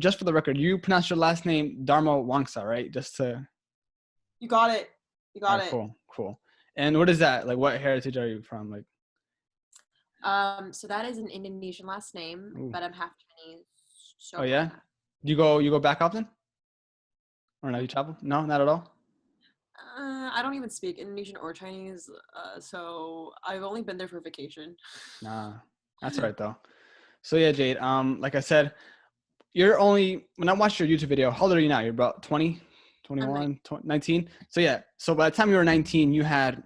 just for the record, you pronounce your last name Darmawangsa, right? Just to. You got it. You All got right, it. cool. And what is that? Like, what heritage are you from? Like, So that is an Indonesian last name, ooh. but I'm half Chinese. Oh So yeah. You go back often? Or no, you travel? No, not at all. I don't even speak Indonesian or Chinese, so I've only been there for vacation. Nah, that's all right though. So yeah, Jade. Like I said, when I watched your YouTube video, how old are you now? You're about 20, I'm 21, 19. So yeah. So by the time you were 19, you had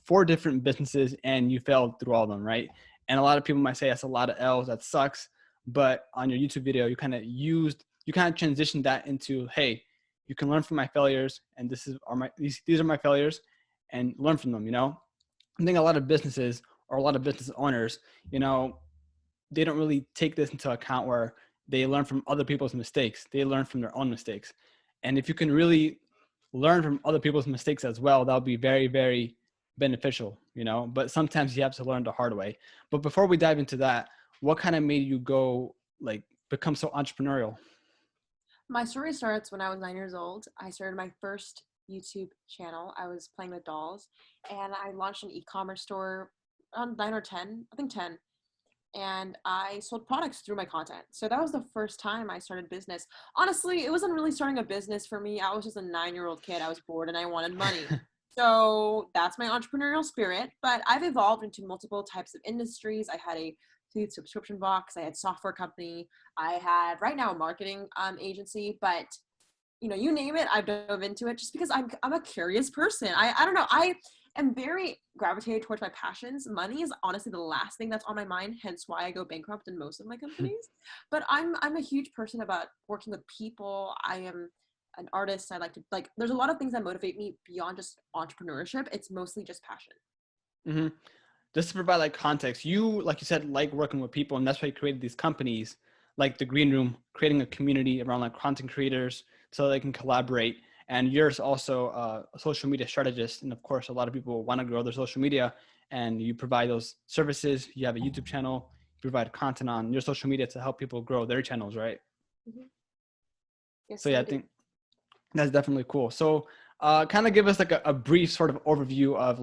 4 different businesses and you failed through all of them, right? And a lot of people might say that's a lot of L's. That sucks. But on your YouTube video, you kind of transitioned that into, hey, you can learn from my failures, and these are my failures, and learn from them. I think a lot of businesses or a lot of business owners, they don't really take this into account where they learn from other people's mistakes. They learn from their own mistakes. And if you can really learn from other people's mistakes as well, that'll be very, very beneficial, but sometimes you have to learn the hard way. But before we dive into that, what kind of made you become so entrepreneurial? My story starts when I was 9 years old. I started my first YouTube channel. I was playing with dolls, and I launched an e-commerce store around 9 or 10, I think 10. And I sold products through my content. So that was the first time I started business. Honestly, it wasn't really starting a business for me. I was just a 9-year-old kid. I was bored and I wanted money. So that's my entrepreneurial spirit. But I've evolved into multiple types of industries. I had a food subscription box. I had software company. I had right now a marketing agency. But you name it, I've dove into it just because I'm a curious person. I don't know. I am very gravitated towards my passions. Money is honestly the last thing that's on my mind, hence why I go bankrupt in most of my companies. But I'm a huge person about working with people. I am an artist. I like to there's a lot of things that motivate me beyond just entrepreneurship. It's mostly just passion. Mm-hmm. Just to provide context, like you said, like working with people, and that's why you created these companies like the Green Room, creating a community around content creators so they can collaborate. And you're also a social media strategist. And of course, a lot of people want to grow their social media, and you provide those services. You have a YouTube channel, you provide content on your social media to help people grow their channels, right? Mm-hmm. Yes, So yeah, I I do. think that's definitely cool. So kind of give us a brief sort of overview of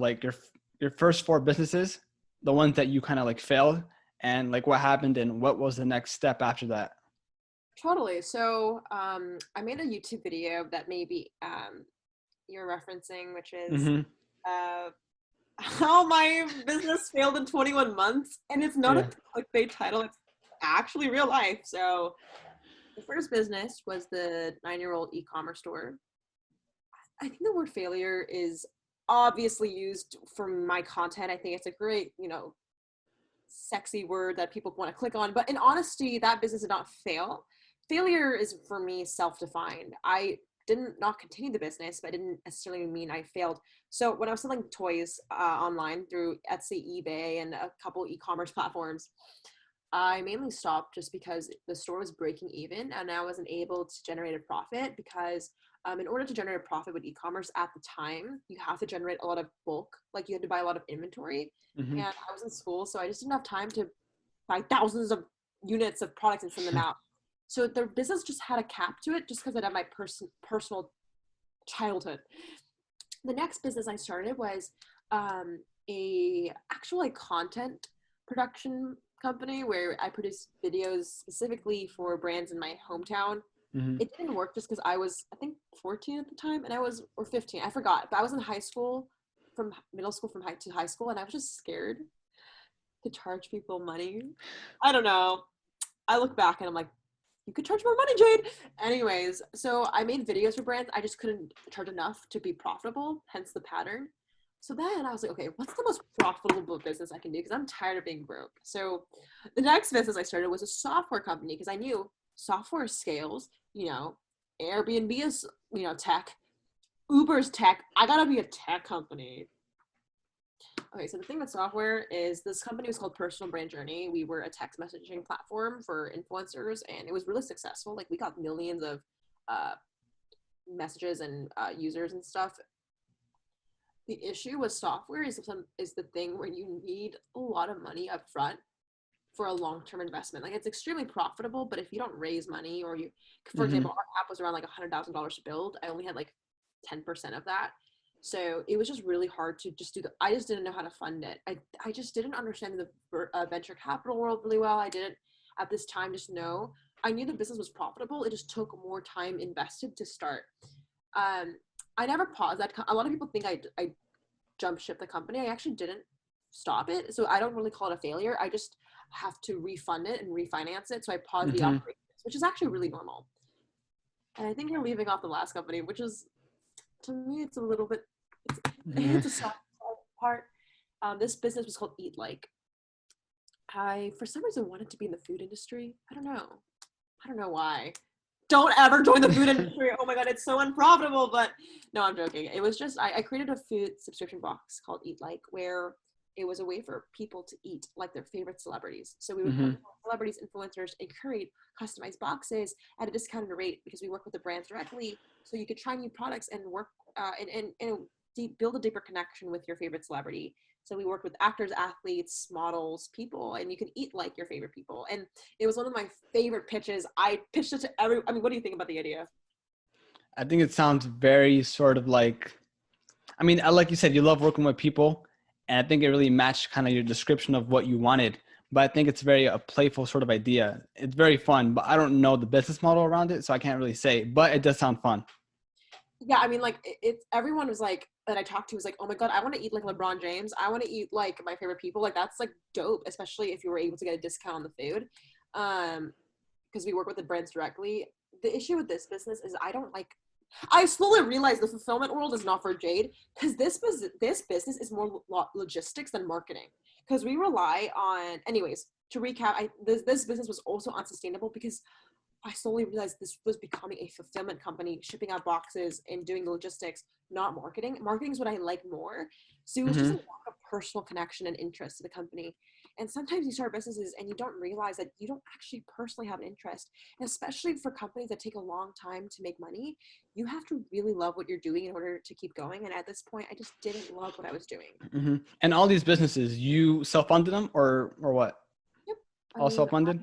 your first 4 businesses, the ones that you kind of failed, and what happened and what was the next step after that. Totally. So I made a YouTube video that maybe you're referencing, which is Mm-hmm. uh, how my business failed in 21 months. And it's not a Yeah. clickbait title, it's actually real life. So the first business was the 9-year-old e-commerce store. I think the word failure is obviously used for my content. I think it's a great, sexy word that people want to click on. But in honesty, that business did not fail. Failure is for me self-defined. I didn't not continue the business, but it didn't necessarily mean I failed. So when I was selling toys online through Etsy, eBay, and a couple e-commerce platforms, I mainly stopped just because the store was breaking even and I wasn't able to generate a profit because in order to generate a profit with e-commerce at the time, you have to generate a lot of bulk, like you had to buy a lot of inventory. Mm-hmm. And I was in school, so I just didn't have time to buy thousands of units of products and send them out. So the business just had a cap to it just because I had my personal childhood. The next business I started was a actual content production company where I produced videos specifically for brands in my hometown. Mm-hmm. It didn't work just because I was, I think, 14 at the time, and or 15, I forgot, but I was in high school, from middle school from high school, and I was just scared to charge people money. I don't know. I look back and I'm like, you could charge more money, Jade. Anyways, so I made videos for brands. I just couldn't charge enough to be profitable, hence the pattern. So then I was like, okay, what's the most profitable business I can do? Because I'm tired of being broke. So the next business I started was a software company because I knew software scales, Airbnb is, tech, Uber's tech. I gotta be a tech company. Okay, so the thing with software is this company was called Personal Brand Journey. We were a text messaging platform for influencers, and it was really successful. We got millions of messages and users and stuff. The issue with software is the thing where you need a lot of money up front for a long-term investment. Like it's extremely profitable, but if you don't raise money or you, for Mm-hmm. example, our app was around like $100,000 to build. I only had like 10% of that. So it was just really hard to just I just didn't know how to fund it. I just didn't understand the venture capital world really well. I didn't at this time just know. I knew the business was profitable. It just took more time invested to start. I never paused that. A lot of people think I jump ship the company. I actually didn't stop it. So I don't really call it a failure. I just have to refund it and refinance it. So I paused the Mm-hmm. operations, which is actually really normal. And I think you're leaving off the last company, which is, to me, it's a little bit, Mm-hmm. it's a soft part. This business was called Eat Like. I, for some reason, wanted to be in the food industry. I don't know why. Don't ever join the food industry. Oh my God, it's so unprofitable. But no, I'm joking. It was just, I created a food subscription box called Eat Like, where it was a way for people to eat like their favorite celebrities. So we would Mm-hmm. partner with celebrities, influencers, and curate customized boxes at a discounted rate because we work with the brands directly. So you could try new products and work and build a deeper connection with your favorite celebrity. So we work with actors, athletes, models, people, and you can eat like your favorite people. And it was one of my favorite pitches. I pitched it to I mean, what do you think about the idea? I think it sounds very sort of like, I mean, like you said, you love working with people, and I think it really matched kind of your description of what you wanted. But I think it's very a playful sort of idea. It's very fun, but I don't know the business model around it, so I can't really say. But it does sound fun. Yeah, I mean, like it's everyone was like that I talked to was like, oh my God, I want to eat like LeBron James. I want to eat like my favorite people. Like that's like dope, especially if you were able to get a discount on the food. Because we work with the brands directly. The issue with this business is I slowly realized the fulfillment world is not for Jade because this business is more logistics than marketing. Because we rely on, anyways. To recap, this business was also unsustainable because I slowly realized this was becoming a fulfillment company, shipping out boxes and doing the logistics, not marketing. Marketing is what I like more. So it was just Mm-hmm. a lack of personal connection and interest to the company. And sometimes you start businesses and you don't realize that you don't actually personally have an interest. And especially for companies that take a long time to make money, you have to really love what you're doing in order to keep going. And at this point, I just didn't love what I was doing. Mm-hmm. And all these businesses, you self-funded them or what? Yep. I All mean, self-funded?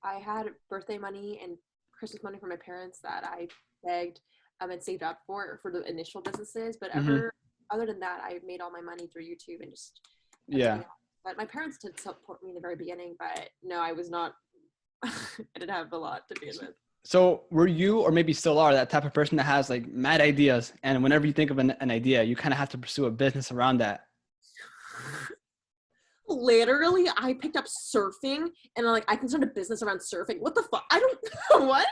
I had birthday money and Christmas money from my parents that I begged and saved up for the initial businesses. But Mm-hmm. other than that, I made all my money through YouTube and just Yeah. everything else. But my parents did support me in the very beginning. But no, I was not. I didn't have a lot to begin with. So were you, or maybe still are, that type of person that has like mad ideas, and whenever you think of an idea, you kind of have to pursue a business around that? Literally, I picked up surfing and I can start a business around surfing. What the fuck? I don't what?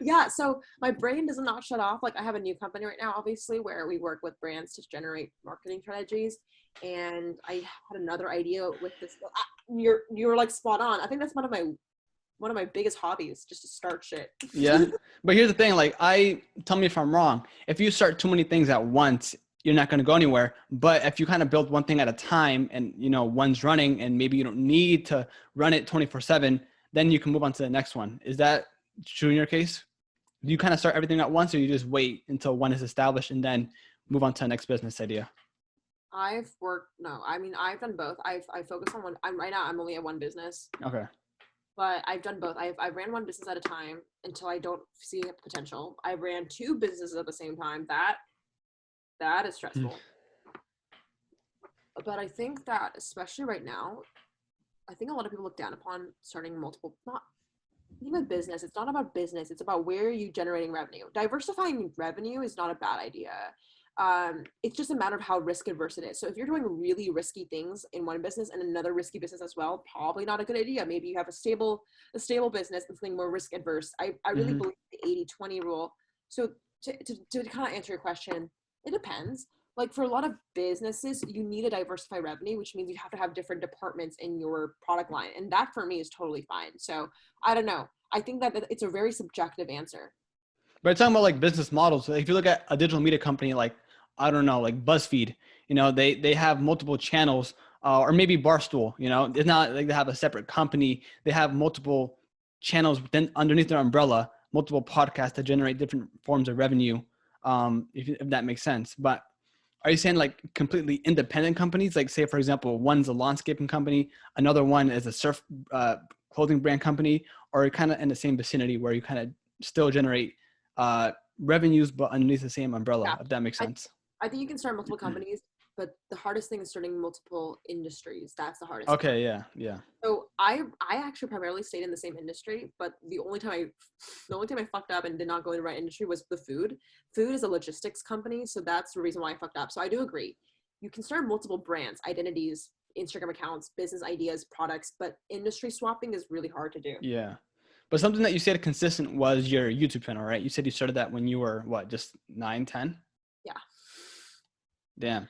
Yeah, so my brain does not shut off. Like I have a new company right now, obviously, where we work with brands to generate marketing strategies. And I had another idea with this. You're like spot on. I think that's one of my biggest hobbies, just to start shit. Yeah. But here's the thing, like tell me if I'm wrong. If you start too many things at once, you're not going to go anywhere. But if you kind of build one thing at a time and, one's running and maybe you don't need to run it 24/7, then you can move on to the next one. Is that true in your case? Do you kind of start everything at once, or you just wait until one is established and then move on to the next business idea? I've done both. I focus on one. I'm only at one business. Okay. But I've done both. I ran one business at a time until I don't see potential. I ran two businesses at the same time. That is stressful. But I think that especially right now, I think a lot of people look down upon starting multiple, not even business. It's not about business. It's about where are you generating revenue. Diversifying revenue is not a bad idea. It's just a matter of how risk adverse it is. So if you're doing really risky things in one business and another risky business as well, probably not a good idea. Maybe you have a stable business and something more risk adverse. I really believe the 80-20 rule. So to kind of answer your question, it depends. Like for a lot of businesses, you need to diversify revenue, which means you have to have different departments in your product line. And that for me is totally fine. So I don't know. I think that it's a very subjective answer. But talking about like business models, if you look at a digital media company like, I don't know, like BuzzFeed, they have multiple channels, or maybe Barstool, it's not like they have a separate company. They have multiple channels within underneath their umbrella, multiple podcasts that generate different forms of revenue, if that makes sense. But Are you saying like completely independent companies? Like say, for example, one's a landscaping company, another one is a surf clothing brand company, or kind of in the same vicinity where you kind of still generate revenues, but underneath the same umbrella, Yeah. if that makes I, sense. I think you can start multiple companies, but the hardest thing is starting multiple industries. That's the hardest thing. Okay. Yeah. Yeah. So I actually primarily stayed in the same industry, but the only time I fucked up and did not go in the right industry was the food. Food is a logistics company, so that's the reason why I fucked up. So I do agree. You can start multiple brands, identities, Instagram accounts, business ideas, products, but industry swapping is really hard to do. Yeah. But something that you said consistent was your YouTube channel, right? You said you started that when you were what, just 9, 10? Yeah. Damn.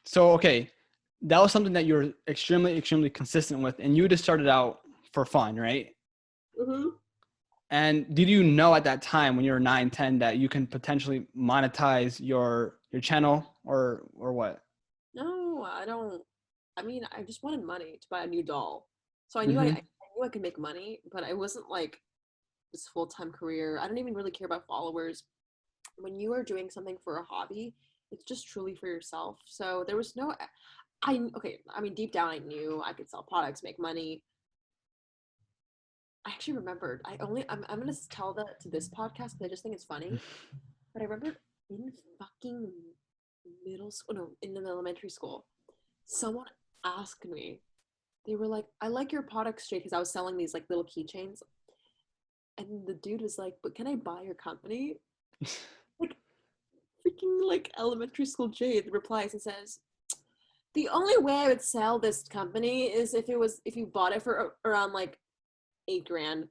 So, okay, that was something that you were extremely, extremely consistent with, and you just started out for fun, right? Mm-hmm. And did you know at that time when you were 9, 10 that you can potentially monetize your channel or what? No, I don't. I mean, I just wanted money to buy a new doll. So I Mm-hmm. knew I could make money, but I wasn't like this full-time career. I don't even really care about followers. When you are doing something for a hobby, it's just truly for yourself. So there was no okay, I mean deep down I knew I could sell products, make money. I actually remembered. I'm gonna tell that to this podcast because I just think it's funny. But I remembered in fucking middle school, no, in the elementary school, someone asked me, they were like, I like your products, Jade, because I was selling these like little keychains. And the dude was like, but can I buy your company? Like freaking like elementary school Jade replies and says, the only way I would sell this company is if you bought it for around like 8 grand.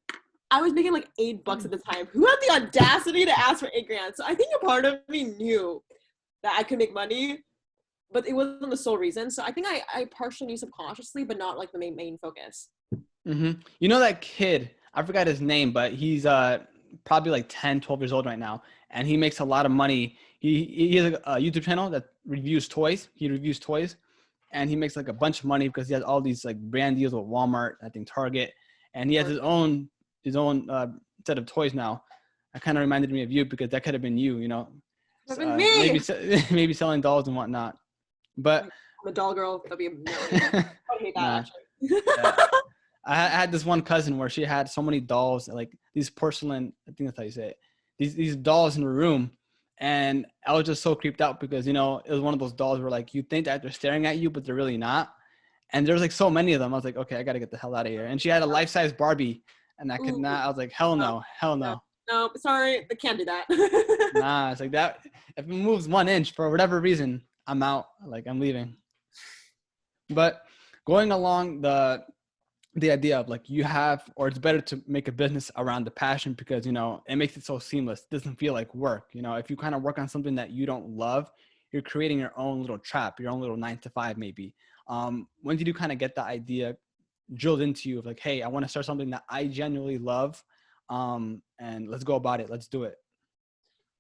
I was making like $8 at the time. Who had the audacity to ask for 8 grand? So I think a part of me knew that I could make money, but it wasn't the sole reason. So I think I partially knew subconsciously, but not like the main focus. Mm-hmm. You know that kid, I forgot his name, but he's probably like 10, 12 years old right now, and he makes a lot of money. He has a YouTube channel that reviews toys. He reviews toys, and he makes like a bunch of money because he has all these like brand deals with Walmart, I think Target, and he has his own set of toys now. That kind of reminded me of you because that could have been you, you know, Having me. maybe selling dolls and whatnot. But I'm a doll girl. That'd be no. I hate that nah, actually. yeah. I had this one cousin where she had so many dolls, like these porcelain, I think that's how you say it, these dolls in her room. And I was just so creeped out because, you know, it was one of those dolls where like you think that they're staring at you, but they're really not. And there's like so many of them. I was like, okay, I got to get the hell out of here. And she had a life-size Barbie and I could Ooh, not, I was like, hell no, no, hell no, no. no. Sorry, I can't do that. Nah, it's like that. If it moves 1 inch for whatever reason, I'm out. Like I'm leaving. But going along the idea of like you have, or it's better to make a business around the passion because, you know, it makes it so seamless. It doesn't feel like work. You know, if you kind of work on something that you don't love, you're creating your own little trap, your own little 9 to 5 maybe. When did you kind of get the idea drilled into you of like, hey, I want to start something that I genuinely love, and let's go about it. Let's do it.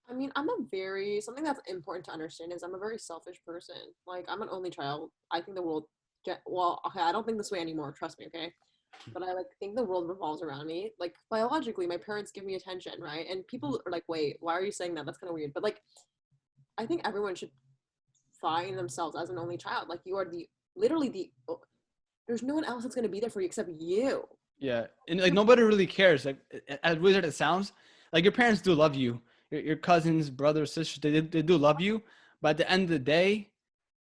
I mean, something that's important to understand is I'm a very selfish person. Like, I'm an only child. I think the world, well, okay, I don't think this way anymore. Trust me, okay? But I like think the world revolves around me. Like, biologically, my parents give me attention, right? And people are like, wait, why are you saying that? That's kind of weird. But like, I think everyone should find themselves as an only child. Like, you are literally there's no one else that's going to be there for you except you. Yeah, and like nobody really cares. Like as weird as it sounds, like your parents do love you. Your cousins, brothers, sisters, they do love you. But at the end of the day,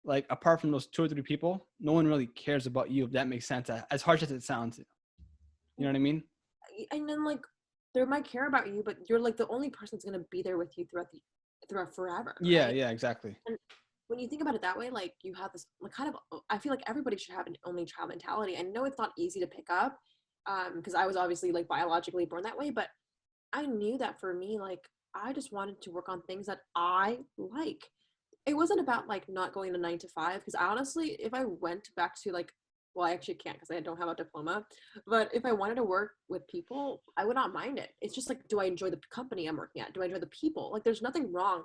like apart from those 2 or 3 people, no one really cares about you. If that makes sense, as harsh as it sounds, you know what I mean? And then like they might care about you, but you're like the only person that's gonna be there with you throughout forever, Yeah, right? yeah, exactly. And when you think about it that way, like you have this like kind of I feel like everybody should have an only child mentality. I know it's not easy to pick up, because I was obviously like biologically born that way, but I knew that for me, like I just wanted to work on things that I like. It wasn't about like not going to 9 to 5 because honestly, if I went back to like, well, I actually can't because I don't have a diploma. But if I wanted to work with people, I would not mind it. It's just like, do I enjoy the company I'm working at? Do I enjoy the people? Like, there's nothing wrong,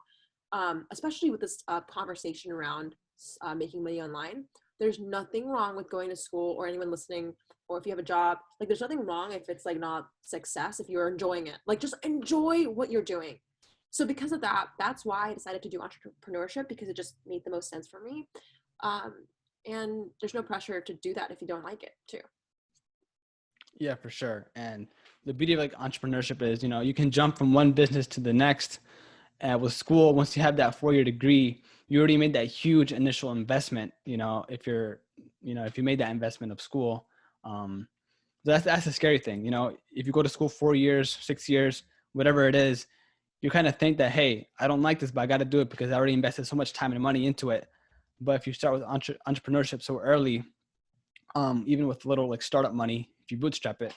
especially with this conversation around making money online. There's nothing wrong with going to school or anyone listening, or if you have a job. Like, there's nothing wrong if it's like not success if you're enjoying it. Like, just enjoy what you're doing. So because of that, that's why I decided to do entrepreneurship, because it just made the most sense for me. Um, and there's no pressure to do that if you don't like it too. Yeah, for sure. And the beauty of like entrepreneurship is, you can jump from one business to the next. And with school, once you have that 4-year degree, you already made that huge initial investment. If you made that investment of school, um, that's a scary thing. If you go to school 4 years, 6 years, whatever it is, you kind of think that, hey, I don't like this, but I got to do it because I already invested so much time and money into it. But if you start with entrepreneurship so early, even with little like startup money, if you bootstrap it,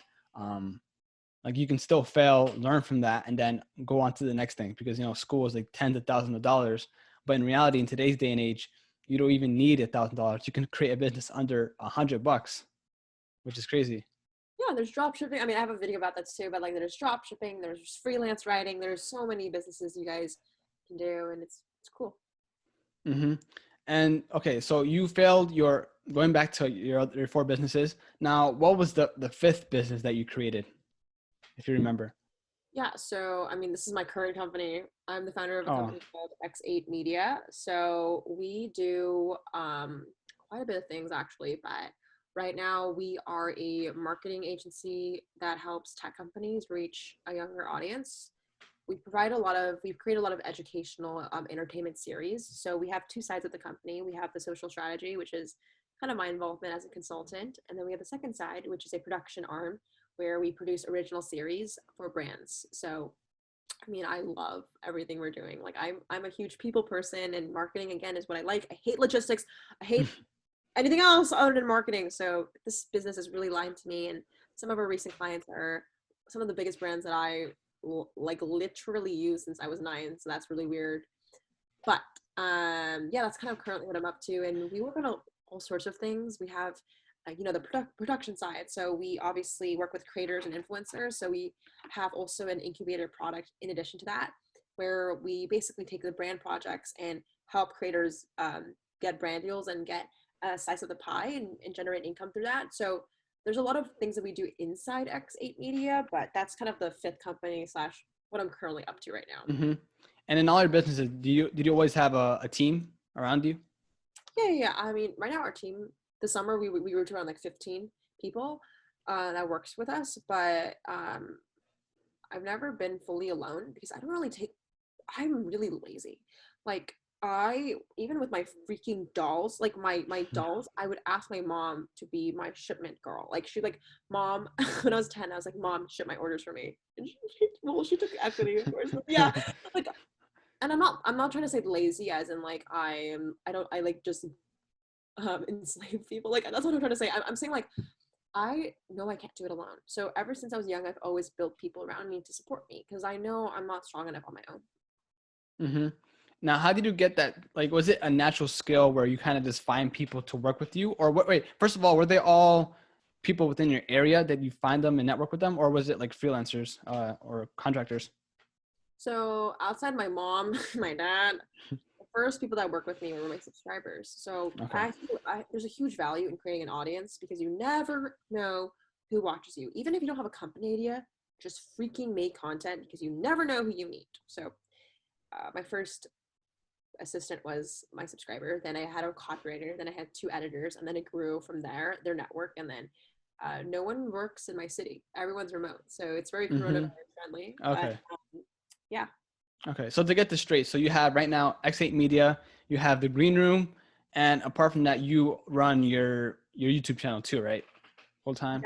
like you can still fail, learn from that, and then go on to the next thing, because school is like tens of thousands of dollars. But in reality, in today's day and age, you don't even need $1,000. You can create a business under $100, which is crazy. Yeah, there's drop shipping. I mean, I have a video about that too, but like there's drop shipping, there's freelance writing, there's so many businesses you guys can do, and it's cool. Mm-hmm. And okay, so you failed your going back to your 4 businesses. Now, what was the fifth business that you created, if you remember? Yeah, so I mean, this is my current company. I'm the founder of a Oh, company called X8 Media. So we do quite a bit of things actually, but right now we are a marketing agency that helps tech companies reach a younger audience. We've created a lot of educational entertainment series. So we have two sides of the company. We have the social strategy, which is kind of my involvement as a consultant. And then we have the second side, which is a production arm where we produce original series for brands. So, I mean, I love everything we're doing. Like I'm a huge people person, and marketing again is what I like. I hate logistics. I hate anything else other than marketing. So this business is really aligned to me, and some of our recent clients are some of the biggest brands that I like literally use since I was 9. So that's really weird. But yeah, that's kind of currently what I'm up to. And we work on all sorts of things. We have, the production side. So we obviously work with creators and influencers. So we have also an incubator product in addition to that, where we basically take the brand projects and help creators get brand deals and get a slice of the pie, and generate income through that. So there's a lot of things that we do inside X8 Media, but that's kind of the fifth company slash what I'm currently up to right now. mm-hmm. And in all your businesses, did you always have a team around you? Yeah. I mean, right now our team, this summer we grew to around like 15 people that works with us, but I've never been fully alone because I don't really take. I'm really lazy. Like I even with my freaking dolls, like my dolls, I would ask my mom to be my shipment girl. Like she'd like, Mom, when I was 10, I was like, Mom, ship my orders for me. And she took equity, of course. But yeah, like, and I'm not trying to say lazy as in like I like just enslave people. Like that's what I'm trying to say. I'm saying like I know I can't do it alone. So ever since I was young, I've always built people around me to support me because I know I'm not strong enough on my own. Mm-hmm. Now, how did you get that? Like, was it a natural skill where you kind of just find people to work with you, or what? Wait, first of all, were they all people within your area that you find them and network with them, or was it like freelancers or contractors? So outside my mom, my dad, the first people that work with me were my subscribers. So Okay. there's a huge value in creating an audience because you never know who watches you. Even if you don't have a company idea, just freaking make content because you never know who you meet. So my first assistant was my subscriber. Then I had a copywriter. Then I had 2 editors, and then it grew from there. Their network, and then no one works in my city. Everyone's remote, so it's very Mm-hmm. coronavirus friendly. But Okay. yeah, Okay. So to get this straight, so you have right now X8 Media, you have the Green Room, and apart from that, you run your YouTube channel too, right? Full time.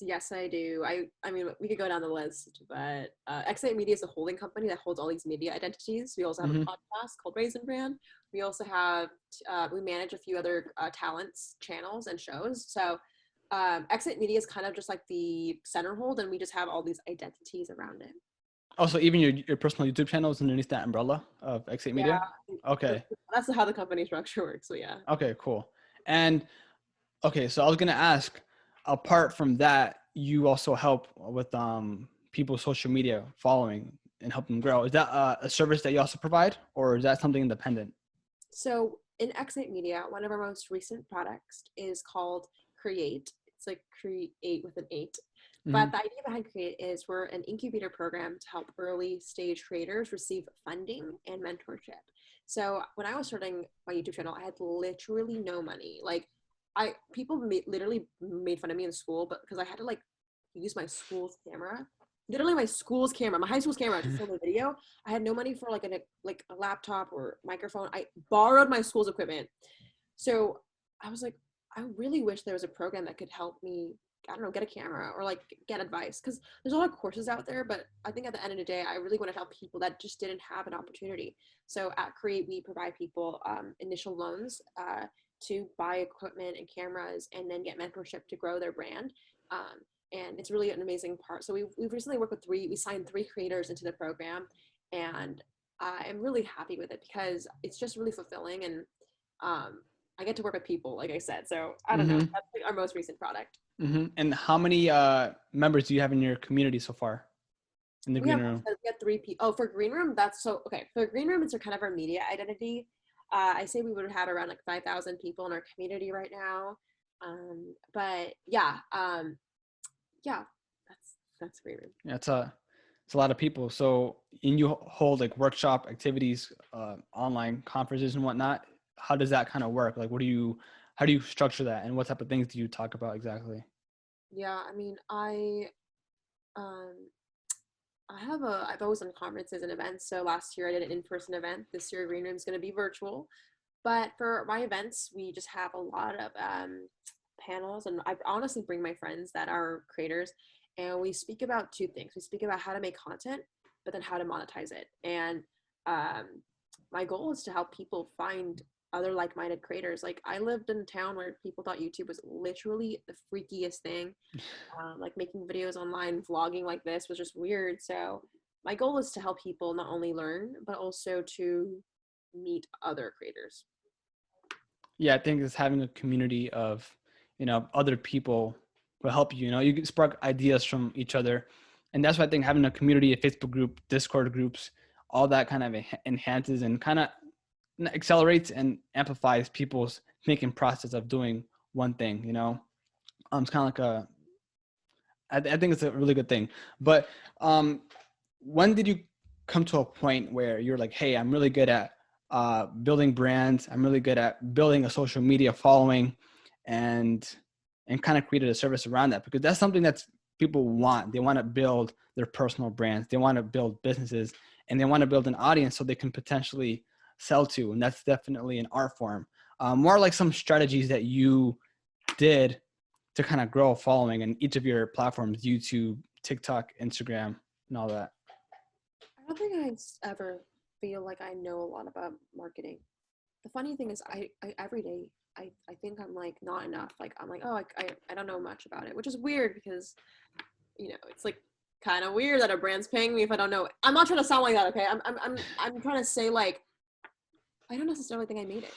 yes, I do. I mean, we could go down the list, but X8 Media is a holding company that holds all these media identities. We also have a Mm-hmm. podcast called Raisin Brand. We also have we manage a few other talents channels and shows. So X8 Media is kind of just like the center hold, and we just have all these identities around it. Also, even your personal YouTube channel is underneath that umbrella of X8 Yeah, Media. Okay. that's how the company structure works. So yeah. Okay. Cool. And okay, so I was gonna ask, apart from that, you also help with people's social media following and help them grow. Is that a service that you also provide, or is that something independent? So in X8 Media, one of our most recent products is called Create. It's like create with an 8. Mm-hmm. But the idea behind Create is we're an incubator program to help early stage creators receive funding and mentorship. So when I was starting my YouTube channel, I had literally no money. Like literally made fun of me in school, but because I had to like use my school's camera, literally my school's camera, my high school's camera to film a video. I had no money for like a laptop or microphone. I borrowed my school's equipment. So I was like, I really wish there was a program that could help me, I don't know, get a camera or like get advice, because there's a lot of courses out there, but I think at the end of the day, I really want to help people that just didn't have an opportunity. So at Create, we provide people initial loans to buy equipment and cameras and then get mentorship to grow their brand. And it's really an amazing part. So we've recently worked with we signed 3 creators into the program, and I'm really happy with it because it's just really fulfilling, and I get to work with people, like I said. So I don't know. Mm-hmm. That's like our most recent product. Mm-hmm. And how many members do you have in your community so far in the We green have room? 3 people. Oh, for Green Room, that's so okay. For Green Room, it's kind of our media identity. I say we would have around like 5,000 people in our community right now. But yeah, that's Green Room. Yeah, it's a lot of people. So, and you hold like workshop activities, online conferences and whatnot. How does that kind of work? Like, how do you structure that, and what type of things do you talk about exactly? Yeah, I mean, um I've always done conferences and events. So last year I did an in-person event. This year Green Room is going to be virtual. But for my events, we just have a lot of panels, and I honestly bring my friends that are creators, and we speak about 2 things. We speak about how to make content, but then how to monetize it. And um, my goal is to help people find other like-minded creators. Like I lived in a town where people thought YouTube was literally the freakiest thing. Like making videos online, vlogging like this was just weird. So my goal is to help people not only learn, but also to meet other creators. Yeah, I think it's having a community of, other people will help you. You can spark ideas from each other, and that's why I think having a community, a Facebook group, Discord groups, all that kind of enhances and kind of accelerates and amplifies people's thinking process of doing one thing. It's kind of like I think it's a really good thing. But when did you come to a point where you're like, hey, I'm really good at building brands. I'm really good at building a social media following, and kind of created a service around that, because that's something that people want. They want to build their personal brands. They want to build businesses, and they want to build an audience so they can potentially sell to. And that's definitely an art form. More like some strategies that you did to kind of grow a following in each of your platforms: YouTube, TikTok, Instagram, and all that. I don't think ever feel like I know a lot about marketing. The funny thing is, I every day I think I'm like not enough. Like I'm like, oh, I don't know much about it, which is weird because it's like kind of weird that a brand's paying me if I don't know. I'm not trying to sound like that, okay? I'm trying to say like I don't necessarily think I made it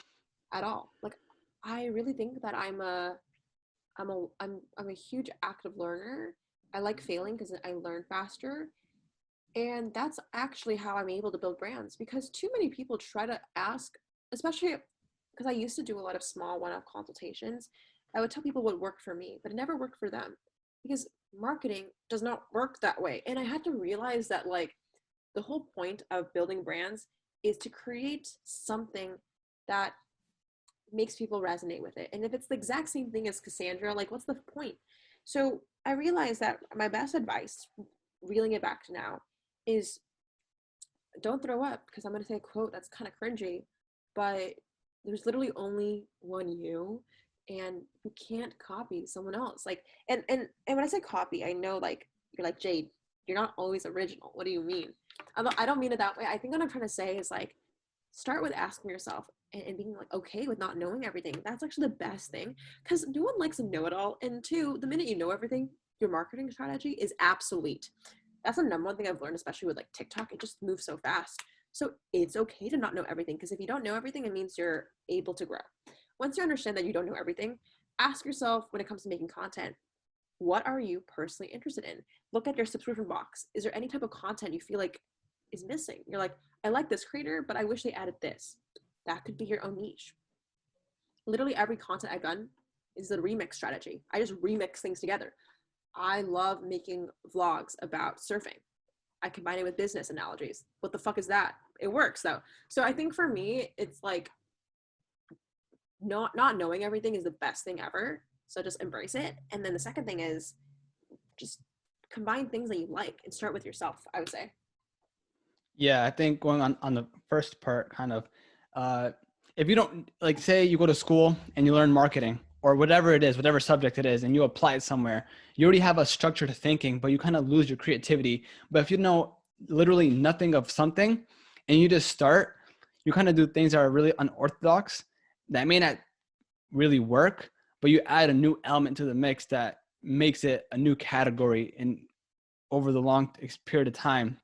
at all. Like I really think that I'm a huge active learner. I like failing because I learn faster. And that's actually how I'm able to build brands, because too many people try to ask, especially because I used to do a lot of small one-off consultations. I would tell people what worked for me, but it never worked for them because marketing does not work that way. And I had to realize that like the whole point of building brands is to create something that makes people resonate with it. And if it's the exact same thing as Cassandra, like what's the point? So I realized that my best advice, reeling it back to now, is don't throw up, because I'm going to say a quote that's kind of cringy, but there's literally only one you, and you can't copy someone else. Like, and when I say copy, I know like you're like, Jade, you're not always original. What do you mean? I don't mean it that way. I think what I'm trying to say is like, start with asking yourself and being like okay with not knowing everything. That's actually the best thing, because no one likes a know-it-all. And 2, the minute you know everything, your marketing strategy is obsolete. That's the number one thing I've learned, especially with like TikTok. It just moves so fast. So it's okay to not know everything, because if you don't know everything, it means you're able to grow. Once you understand that you don't know everything, ask yourself when it comes to making content, what are you personally interested in? Look at your subscription box. Is there any type of content you feel like is missing? You're like, I like this creator, but I wish they added this. That could be your own niche. Literally every content I've done is a remix strategy. I just remix things together. I love making vlogs about surfing. I combine it with business analogies. What the fuck is that? It works though. So I think for me, it's like not knowing everything is the best thing ever. So just embrace it. And then the second thing is just combine things that you like and start with yourself, I would say. Yeah, I think going on the first part, kind of, uh, if you don't, like, say you go to school and you learn marketing or whatever it is, whatever subject it is, and you apply it somewhere, you already have a structure to thinking, but you kind of lose your creativity. But if you know literally nothing of something and you just start, you kind of do things that are really unorthodox that may not really work, but you add a new element to the mix that makes it a new category. And over the long period of time,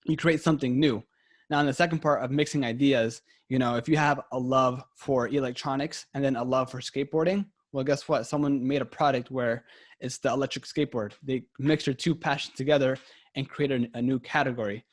you create something new. Now, in the second part of mixing ideas, if you have a love for electronics and then a love for skateboarding, well, guess what? Someone made a product where it's the electric skateboard. They mixed your two passions together and created a new category.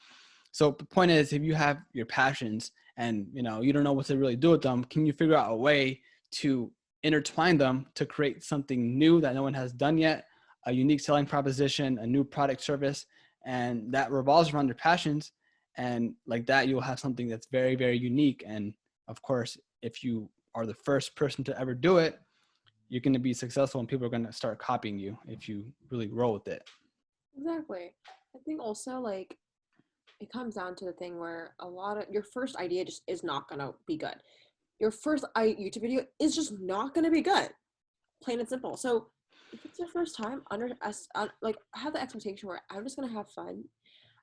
So the point is, if you have your passions and you don't know what to really do with them, can you figure out a way to intertwine them to create something new that no one has done yet, a unique selling proposition, a new product service, and that revolves around your passions? And like that, you'll have something that's very, very unique. And of course, if you are the first person to ever do it, you're going to be successful and people are going to start copying you if you really roll with it. Exactly. I think also like it comes down to the thing where a lot of your first idea just is not gonna be good. Your first YouTube video is just not gonna be good, plain and simple. So if it's your first time, like have the expectation where I'm just gonna have fun,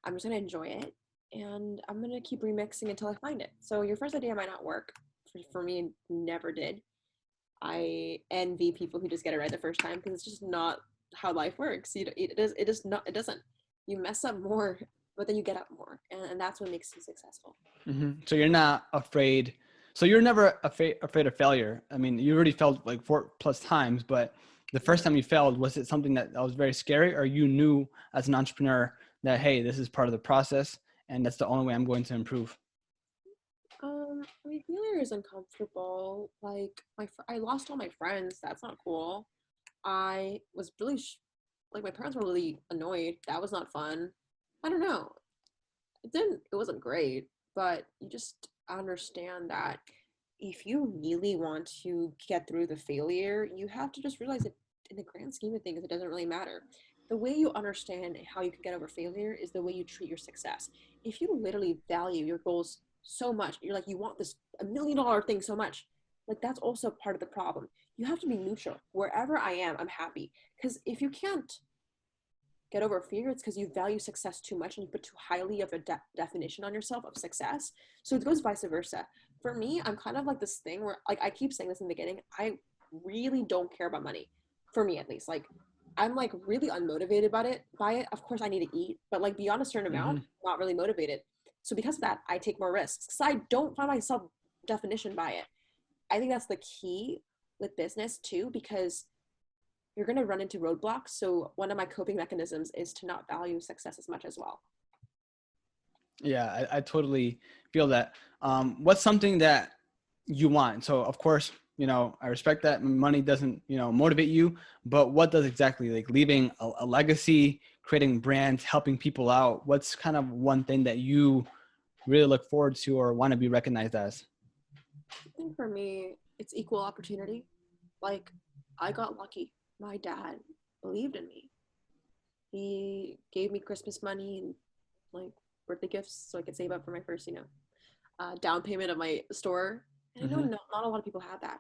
I'm just gonna enjoy it, and I'm gonna keep remixing until I find it. So your first idea might not work. For me, never did. I envy people who just get it right the first time because it's just not how life works. It doesn't. You mess up more, but then you get up more, and that's what makes you successful. Mm-hmm. So you're not afraid. So you're never afraid of failure. I mean, you already failed like 4+ times, but the first time you failed, was it something that was very scary, or you knew as an entrepreneur that, hey, this is part of the process and that's the only way I'm going to improve? I mean, failure is uncomfortable. Like I lost all my friends. That's not cool. I was really like my parents were really annoyed. That was not fun. I don't know. It wasn't great, but you just understand that if you really want to get through the failure, you have to just realize that in the grand scheme of things, it doesn't really matter. The way you understand how you can get over failure is the way you treat your success. If you literally value your goals so much, you're like, you want this $1 million thing so much, like that's also part of the problem. You have to be neutral. Wherever I am, I'm happy. Because if you can't get over fear, it's because you value success too much and you put too highly of a definition on yourself of success. So it goes vice versa. For me, I'm kind of like this thing where, like, I keep saying this in the beginning, I really don't care about money. For me, at least, like, I'm like really unmotivated by it. Of course, I need to eat, but like beyond a certain amount, Mm-hmm. not really motivated. So because of that, I take more risks because I don't find myself definition by it. I think that's the key with business too, because you're going to run into roadblocks. So one of my coping mechanisms is to not value success as much as well. Yeah, I totally feel that. What's something that you want? So of course, I respect that money doesn't, motivate you, but what does exactly, like leaving a legacy, creating brands, helping people out? What's kind of one thing that you really look forward to or want to be recognized as? I think for me, it's equal opportunity. Like, I got lucky. My dad believed in me. He gave me Christmas money and like birthday gifts so I could save up for my first, down payment of my store. And I know Mm-hmm. not a lot of people have that.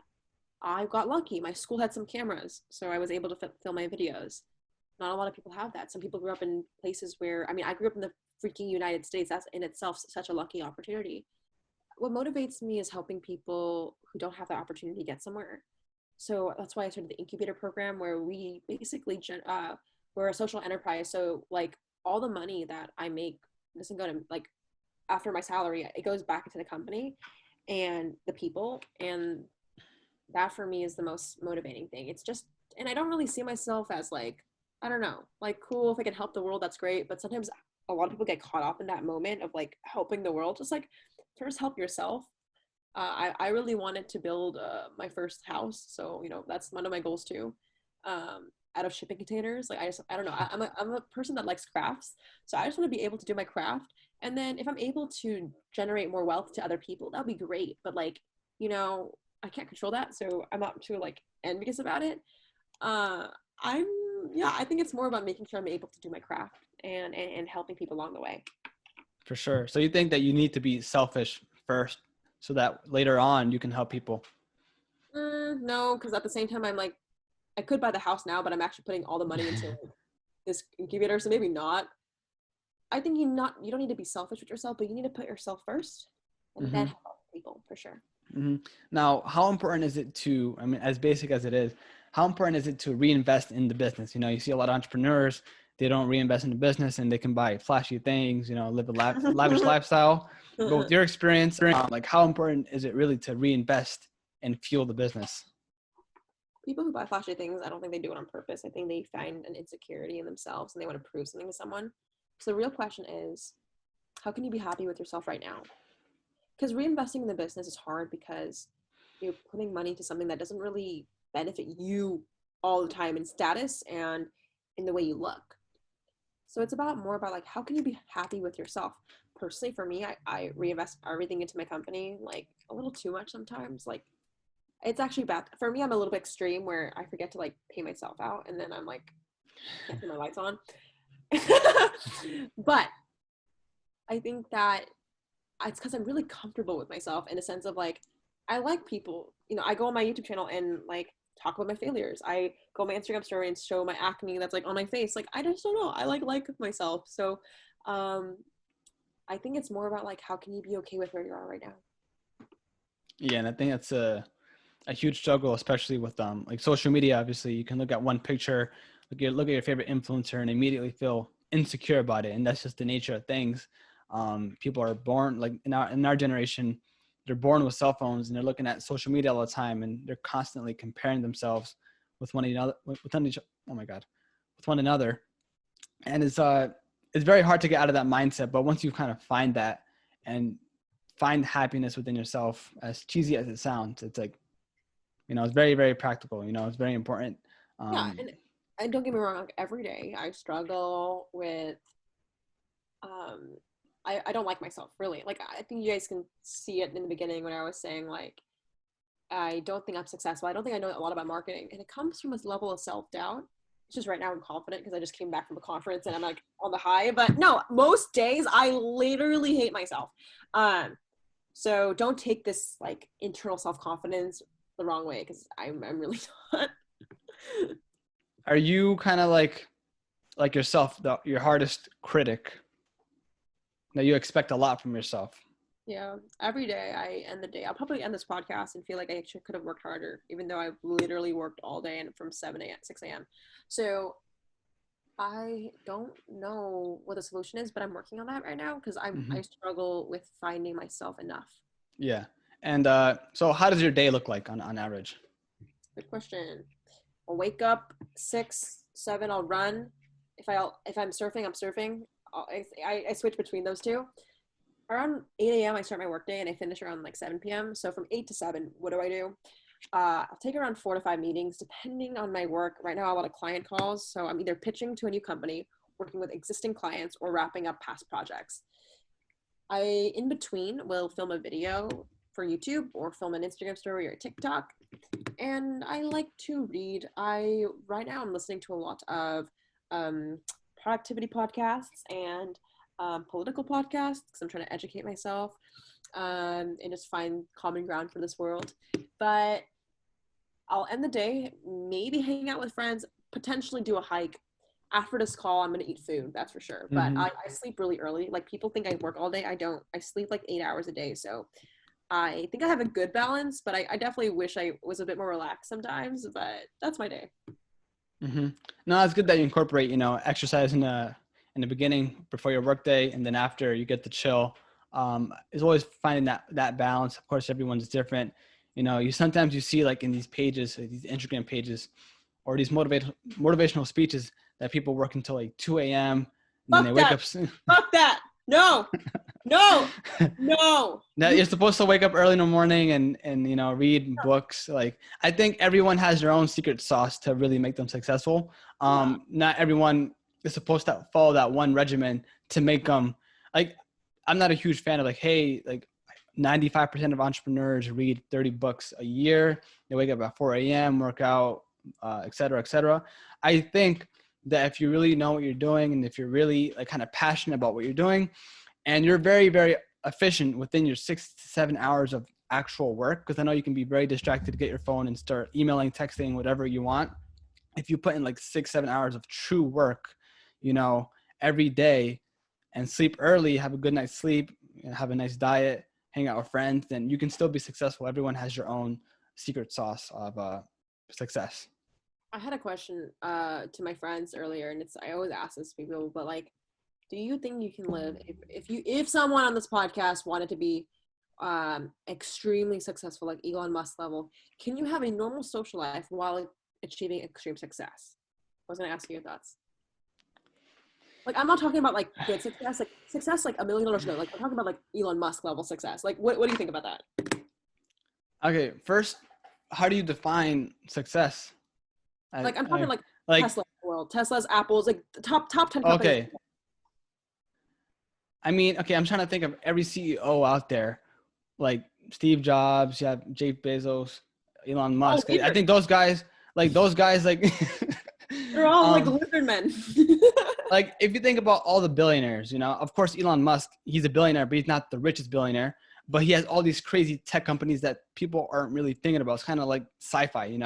I got lucky. My school had some cameras, so I was able to film my videos. Not a lot of people have that. Some people grew up in places where, I mean, I grew up in the freaking United States. That's in itself such a lucky opportunity. What motivates me is helping people who don't have the opportunity to get somewhere. So that's why I started the incubator program where we basically, we're a social enterprise. So like all the money that I make doesn't go to like after my salary, it goes back into the company and the people. And that for me is the most motivating thing. It's just, and I don't really see myself as like, I don't know, like cool, if I can help the world, that's great. But sometimes a lot of people get caught up in that moment of like helping the world. Just like first help yourself. I really wanted to build my first house. So, that's one of my goals too. out of shipping containers. Like I don't know. I'm a person that likes crafts. So I just want to be able to do my craft. And then if I'm able to generate more wealth to other people, that'll be great. But like, you know, I can't control that. So I'm not too like envious about it. I think it's more about making sure I'm able to do my craft and helping people along the way. For sure. So you think that you need to be selfish first so that later on you can help people? No, because at the same time, I'm like, I could buy the house now, but I'm actually putting all the money into this incubator, so maybe not. I think you don't need to be selfish with yourself, but you need to put yourself first and then help people for sure. Now, how important is it to, I mean, as basic as it is, how important is it to reinvest in the business? You know, you see a lot of entrepreneurs, they don't reinvest in the business and they can buy flashy things, you know, live a lavish lifestyle. But with your experience, like how important is it really to reinvest and fuel the business? People who buy flashy things, I don't think they do it on purpose. I think they find an insecurity in themselves and they want to prove something to someone. So the real question is, how can you be happy with yourself right now? Because reinvesting in the business is hard because you're putting money to something that doesn't really benefit you all the time in status and in the way you look. So it's more about like, how can you be happy with yourself? Personally, for me, I reinvest everything into my company, like a little too much sometimes. Like, it's actually bad. For me, I'm a little bit extreme where I forget to like pay myself out and then I'm like, can't turn my lights on. But I think that it's because I'm really comfortable with myself in a sense of like, I like people, you know, I go on my YouTube channel and like talk about my failures. I go on my Instagram story and show my acne that's like on my face. Like, I just don't know. I like myself. So I think it's more about like, how can you be okay with where you are right now? Yeah. And I think that's a huge struggle, especially with like social media. Obviously you can look at one picture, look at your favorite influencer and immediately feel insecure about it. And that's just the nature of things. People are born like in our generation, they're born with cell phones and they're looking at social media all the time and they're constantly comparing themselves with one another, with one another. And it's very hard to get out of that mindset. But once you kind of find that and find happiness within yourself, as cheesy as it sounds, it's like, you know, it's very, very practical, you know, it's very important. Yeah. And don't get me wrong, like every day I struggle with, I don't like myself really. Like, I think you guys can see it in the beginning when I was saying like, I don't think I'm successful. I don't think I know a lot about marketing. And it comes from this level of self-doubt. It's just right now I'm confident because I just came back from a conference and I'm like on the high. But no, most days I literally hate myself. So don't take this like internal self-confidence the wrong way because I'm really not. Are you kind of like yourself, your hardest critic? That you expect a lot from yourself? Yeah, every day I end the day. I'll probably end this podcast and feel like I could have worked harder, even though I've literally worked all day and from 7 a.m. 6 a.m. So I don't know what the solution is, but I'm working on that right now because I struggle with finding myself enough. Yeah. And so how does your day look like on average? Good question. I'll wake up 6, 7. I'll run. If I'm surfing, I'm surfing. I switch between those two. Around 8 a.m. I start my workday and I finish around like 7 p.m. So from 8 to 7, what do I do? I'll take around 4 to 5 meetings depending on my work. Right now I have a lot of client calls, so I'm either pitching to a new company, working with existing clients, or wrapping up past projects. I, in between, will film a video for YouTube or film an Instagram story or TikTok. And I like to read. Right now I'm listening to a lot of productivity podcasts and political podcasts because I'm trying to educate myself and just find common ground for this world. But I'll end the day, maybe hang out with friends, potentially do a hike. After this call, I'm going to eat food, that's for sure. But I sleep really early. Like, people think I work all day. I don't. I sleep like 8 hours a day. So I think I have a good balance, but I definitely wish I was a bit more relaxed sometimes. But that's my day. No, it's good that you incorporate, you know, exercise in the beginning before your workday, and then after you get to chill. Is always finding that balance. Of course, everyone's different. You know, sometimes you see like in these pages, these Instagram pages, or these motivational speeches that people work until like 2 a.m. and then they wake up. Fuck that. No, no, no. Now you're supposed to wake up early in the morning and read books. Like, I think everyone has their own secret sauce to really make them successful. Yeah. Not everyone is supposed to follow that one regimen to make them like. I'm not a huge fan of like, hey, like 95% of entrepreneurs read 30 books a year. They wake up at 4 a.m., work out, et cetera, et cetera. I think that if you really know what you're doing and if you're really like kind of passionate about what you're doing and you're very, very efficient within your 6 to 7 hours of actual work, because I know you can be very distracted to get your phone and start emailing, texting, whatever you want. If you put in like 6, 7 hours of true work, every day and sleep early, have a good night's sleep, have a nice diet, hang out with friends, then you can still be successful. Everyone has your own secret sauce of success. I had a question to my friends earlier, and I always ask this to people, but like, do you think you can live if someone on this podcast wanted to be extremely successful, like Elon Musk level, can you have a normal social life while achieving extreme success? I was gonna ask you your thoughts. Like, I'm not talking about like good success like $1 million. No, like I'm talking about like Elon Musk level success. Like, what do you think about that? Okay, first, how do you define success? Like, I'm talking like like Tesla world, Tesla's, Apple's, like the top 10 companies. Okay. I mean, okay, I'm trying to think of every CEO out there, like Steve Jobs, you have Jeff Bezos, Elon Musk. I think those guys, like they're all like lizard men. Like, if you think about all the billionaires, of course, Elon Musk, he's a billionaire, but he's not the richest billionaire. But he has all these crazy tech companies that people aren't really thinking about. It's kind of like sci-fi,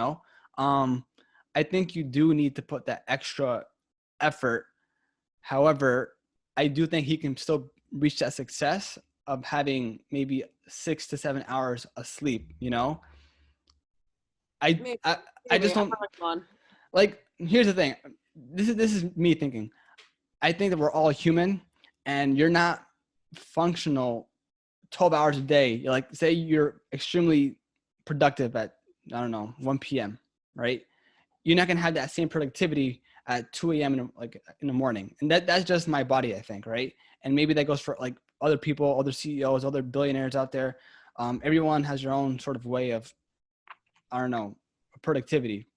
I think you do need to put that extra effort. However, I do think he can still reach that success of having maybe 6 to 7 hours of sleep, I just don't like, here's the thing. This is me thinking. I think that we're all human and you're not functional 12 hours a day. You're like, say you're extremely productive at, I don't know, 1 p.m., right? You're not going to have that same productivity at 2 a.m. in the morning. And that's just my body, I think, right? And maybe that goes for like other people, other CEOs, other billionaires out there. Everyone has their own sort of way of, I don't know, productivity.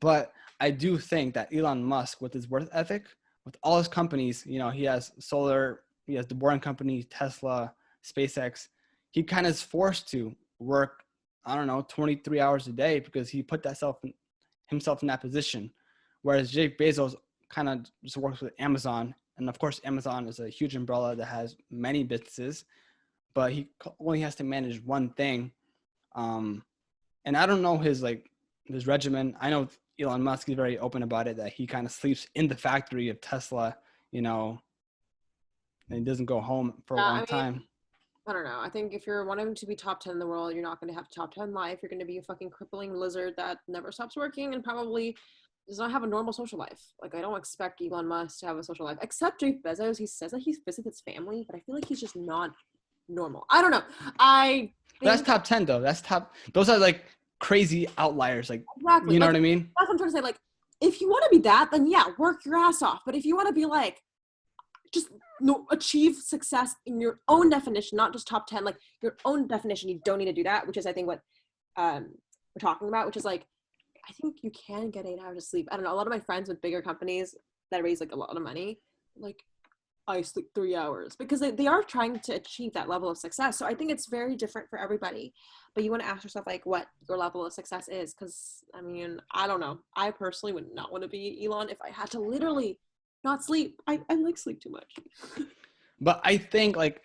But I do think that Elon Musk, with his work ethic, with all his companies, he has solar, he has the Boring Company, Tesla, SpaceX. He kind of is forced to work, I don't know, 23 hours a day because he put himself in that position. Whereas Jeff Bezos kind of just works with Amazon. And of course, Amazon is a huge umbrella that has many businesses, but he only has to manage one thing. And I don't know his regimen. I know Elon Musk is very open about it, that he kind of sleeps in the factory of Tesla, and he doesn't go home for a long time. I don't know. I think if you're wanting to be top 10 in the world, you're not going to have top 10 life. You're going to be a fucking crippling lizard that never stops working and probably does not have a normal social life. Like, I don't expect Elon Musk to have a social life, except Jeff Bezos. He says that he visits his family, but I feel like he's just not normal. I don't know. That's top 10 though. Those are like crazy outliers. Like, exactly. You know what I mean? That's what I'm trying to say. Like, if you want to be that, then yeah, work your ass off. But if you want to be like, just achieve success in your own definition, not just top 10, like your own definition, you don't need to do that, which is I think what we're talking about, which is like, I think you can get 8 hours of sleep. I don't know, a lot of my friends with bigger companies that raise like a lot of money, like, I sleep 3 hours because they are trying to achieve that level of success. So I think it's very different for everybody, but you want to ask yourself like what your level of success is. Cause I mean, I don't know. I personally would not want to be Elon if I had to literally not sleep. I like sleep too much. But I think like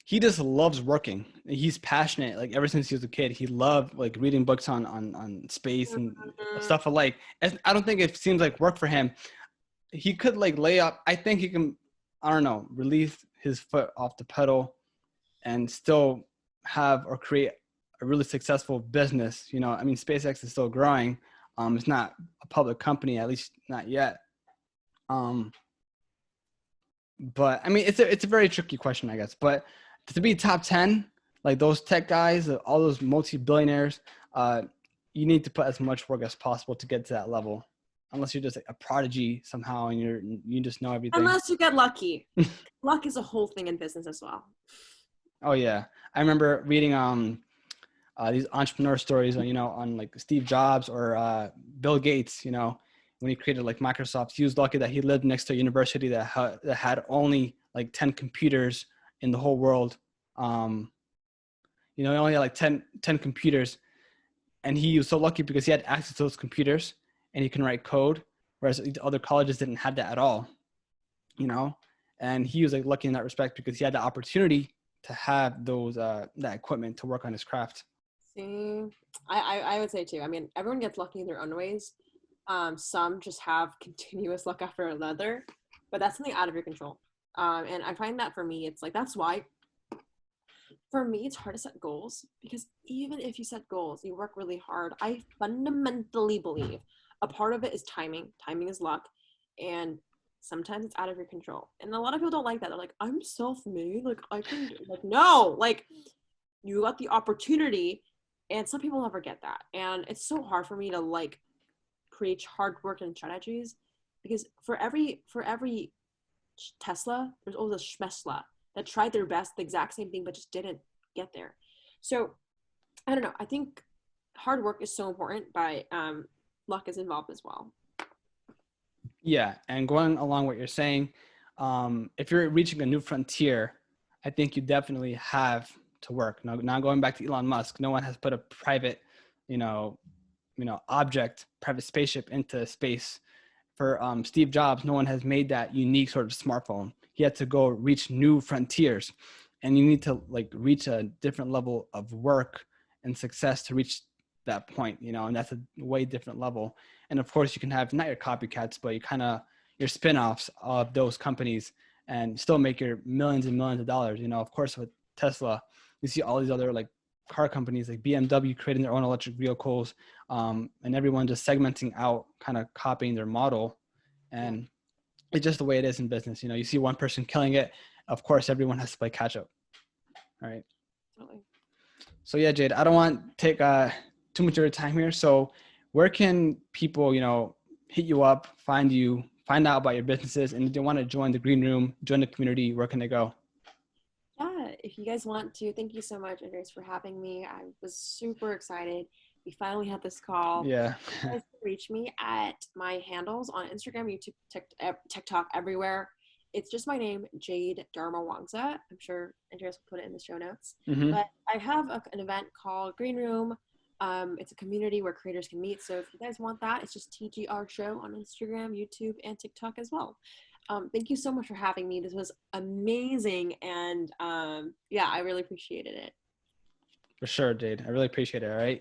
he just loves working. He's passionate. Like ever since he was a kid, he loved like reading books on space and stuff alike. I don't think it seems like work for him. He could like lay up. I think he can, I don't know, release his foot off the pedal and still have or create a really successful business. I mean, SpaceX is still growing. It's not a public company, at least not yet. But I mean, it's a very tricky question, I guess. But to be top 10, like those tech guys, all those multi-billionaires, you need to put as much work as possible to get to that level. unless you're just like a prodigy somehow and you just know everything. Unless you get lucky. Luck is a whole thing in business as well. Oh yeah, I remember reading these entrepreneur stories on, you know, on like Steve Jobs or Bill Gates. You know, when he created like Microsoft, he was lucky that he lived next to a university that had only like 10 computers in the whole world. You know, he only had like 10 computers, and he was so lucky because he had access to those computers and he can write code, whereas the other colleges didn't have that at all. You know, and he was like lucky in that respect because he had the opportunity to have those that equipment to work on his craft. See, I would say too. I mean, everyone gets lucky in their own ways. Some just have continuous luck after another, but that's something out of your control. And I find that for me, it's like, that's why for me, it's hard to set goals, because even if you set goals, you work really hard. I fundamentally believe a part of it is timing. Timing is luck. And sometimes it's out of your control. And a lot of people don't like that. They're like, I'm self-made. Like, I can, like, no, like, you got the opportunity. And some people never get that. And it's so hard for me to like create hard work and strategies, because for every Tesla, there's always a Schmesla that tried their best, the exact same thing, but just didn't get there. So I don't know. I think hard work is so important, but luck is involved as well. Yeah, and going along what you're saying, if you're reaching a new frontier, I think you definitely have to work. Now going back to Elon Musk, no one has put a private, you know, private spaceship into space. For Steve Jobs, no one has made that unique sort of smartphone. He had to go reach new frontiers, and you need to like reach a different level of work and success to reach that point, you know, and that's a way different level. And of course, you can have not your copycats, but your spin-offs of those companies and still make your millions and millions of dollars. You know, of course, with Tesla, you see all these other like car companies like BMW creating their own electric vehicles, and everyone just segmenting out, kind of copying their model. And it's just the way it is in business. You know, you see one person killing it, of course, everyone has to play catch up. All right. Totally. So yeah, Jade, I don't want to take too much of your time here. So where can people, you know, hit you up, find you, find out about your businesses, and if they want to join the green room, join the community, where can they go? Yeah, if you guys want to, thank you so much, Andres, for having me. I was super excited. We finally had this call. Yeah. You guys can reach me at my handles on Instagram, YouTube, TikTok, everywhere. It's just my name, Jade Darmawangsa. I'm sure Andreas will put it in the show notes. Mm-hmm. But I have an event called Green Room. It's a community where creators can meet. So if you guys want that, it's just TGR Show on Instagram, YouTube, and TikTok as well. Thank you so much for having me. This was amazing. And yeah, I really appreciated it. For sure, Jade. I really appreciate it. All right.